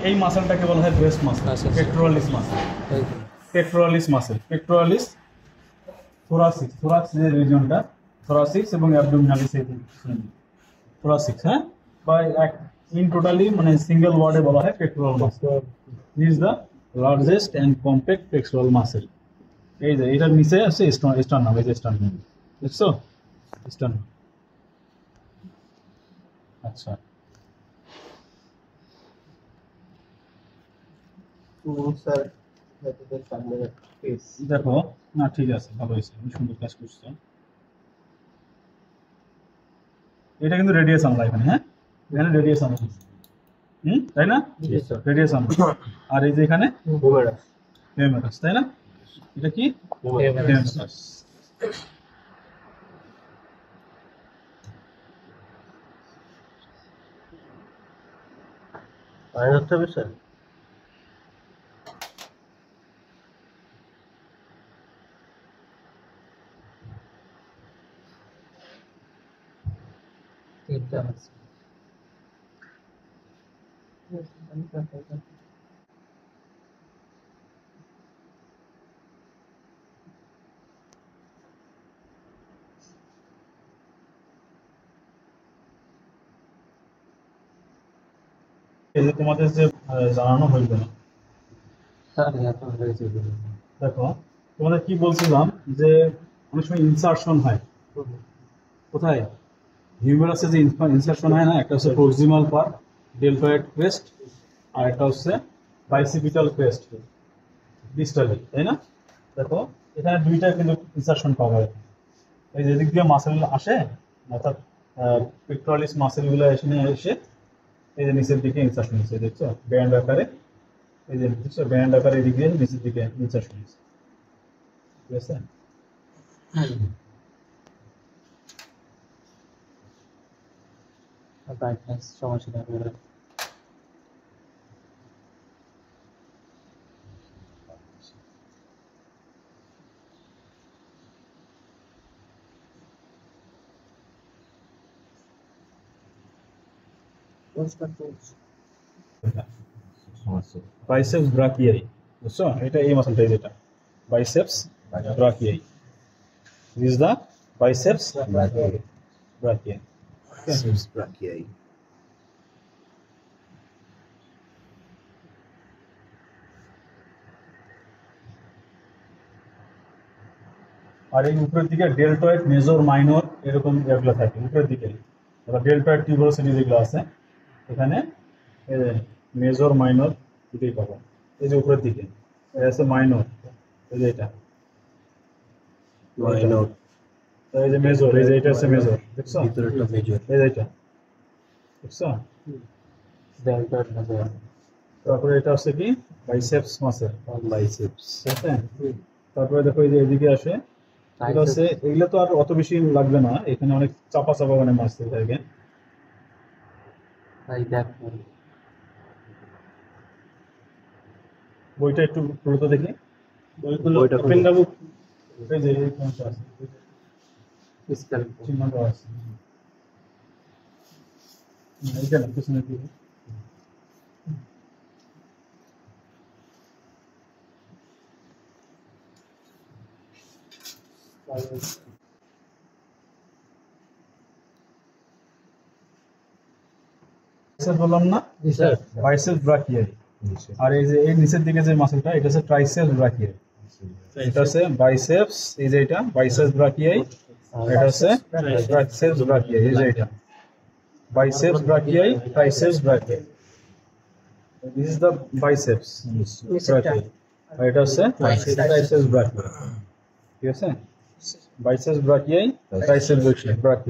এই মাসেলটাকে বলা হয় breast muscle, pectoralis muscle. Pectoralis muscle, pectoralis thoracics, thorax যে রিজনটা, থোরাসিক্স এবং অ্যাবডোমিনালিস, এই থোরাসিক্স, হ্যাঁ, বা ইন টোটালি মানে সিঙ্গেল ওয়ার্ডে বলা হয় pectoral muscle. Is the largest and compact pectoral muscle. এই যে এটার নিচে আছে স্টার্নাম, এই যে স্টার্নাম, দেখছো স্টার্নাম। আচ্ছা, দেখো না, ঠিক আছে, ভালো হয়েছে, সুন্দর কাজ করছো। এটা কিন্তু রেডিয়াস আমরা এখানে, হ্যাঁ, এখানে রেডিয়াস আমরা, তাই না, রেডিয়াস আমরা। আর এই যে এখানে হেমাটাস, তাই না, এটা কি হেমাটাস। এই যে তোমাদের যে জানানো হইল না, দেখো তোমাদের কি বলছিলাম যে অনেক সময় ইনসারশন হয়, কোথায়, হিউমেরাসে যে ইনসারশন হয় না, একটা হচ্ছে প্রক্সিমাল পার্ট ডেলটয়েড ক্রেস্ট, আর একটা হচ্ছে বাইসিপিটাল ক্রেস্ট ডিস্টালি, তাই না। দেখো এখানে দুইটা কিন্তু ইনসারশন পাওয়া যায়। এই যে দিক দিয়ে মাসেল আসে, অর্থাৎ পেক্টোরালিস মাসেলগুলো এসে এই যে নিচের দিকে ইনসারশন হচ্ছে, দেখছো ব্যান্ড আকারে, এই যে দেখছো ব্যান্ড আকারে এদিক দিয়ে নিচের দিকে ইনসারশন হচ্ছে, ঠিক আছে। সমস্যা বাইসেপস ব্রাকিয়াই, বুঝছো, এটা এই মাসলটাই, যেটা বাইসেপস ব্রাকিয়াই, দিস দা বাইসেপস ব্রাকিয়াই, ব্রাকিয়াই। আর এই উপরের দিকে ডেল্টয়েড, মেজর, মাইনর এরকম এগুলো থাকে উপরের দিকে। ডেল্টয়েড টিউবারোসিটি যেগুলো আছে এখানে মেজর মাইনর দুটোই পাবো। এই যে উপরের দিকে এটা আছে মাইনর, এই যে এটা মাইনর, এই যে মেজর, এই যে এটা আছে মেজর, দেখছো ভিতরেরটা মেজর, এই যে এটা দেখছো ডেল্টয়েড মেজর। তারপরে এটা আছে কি বাইসেপস মাসেল, বাইসেপস, ঠিক আছে। তারপরে দেখো এই যে এদিকে আসে, এটা হচ্ছে, এগুলো তো আর অত বেশি লাগবে না, এখানে অনেক চাপা চাপা মানে মাছ থাকে। বইটা একটু পুরোটা দেখি, বইগুলো ওপেন ডাবু, এই যে এই কোনটা আছে স্কেল চিহ্ন দেওয়া আছে, এইটা না পিছনে দিকে। বললাম না বাইসেপস ব্রাকিয়াই, আর এই যে এই নিচের দিকে যে মাসলটা এটা হচ্ছে ট্রাইসেপস ব্রাকিয়াই, এটা হচ্ছে বাইসেপস, এই যে এটা বাইসেপস ব্রাকিয়াই, এটা হচ্ছে ট্রাইসেপস ব্রাকিয়াই, এই যে এটা biceps brachii, triceps brachii, this is the biceps brachii, আর এটা হচ্ছে ট্রাইসেপস ব্রাকিয়াই, ঠিক আছে, বাইসেপস ব্রাকিয়াই, ট্রাইসেপস ব্রাকিয়াই।